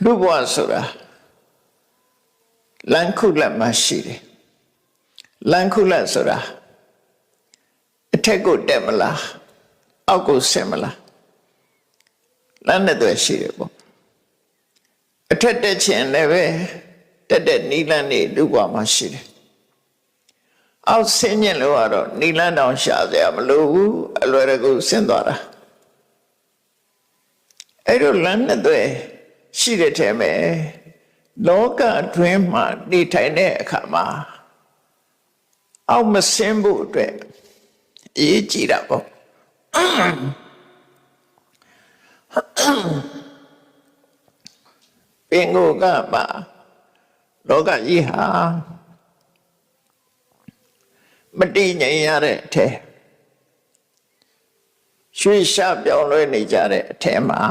လူဘဝဆိုတာလမ်းခုလက်မှရှိတယ်လမ်းခုလက်ဆိုတာအထက်ကိုတက်မလားအောက်ကိုဆင်းမလားလမ်းနဲ့တွေ့ရှိတယ်ပေါ့အထက်တက်ခြင်းလည်းပဲတက်တဲ့နီလန်းနေလူဘဝမှာရှိတယ်အောက်ဆင်းခြင်းလို့ကတော့နီလန်းတောင်ရှာစရာမလိုဘူးအလွယ်တကူဆင်းသွားတာအဲ့လိုလမ်းနဲ့တွေ့ရှိတဲ့ထဲမှာလောကအတွင်းမှာနေထိုင်တဲ့အခါမှာအောက်မဆင်းဖို့အတွက်အရေးကြီးတာပေါ့ပင်ကိုကပါလောကကြီးဟာမတည်ငြိမ်ရတဲ့အထဲရွှေ့ရှားပြောင်းလဲနေကြတဲ့အထဲမှာ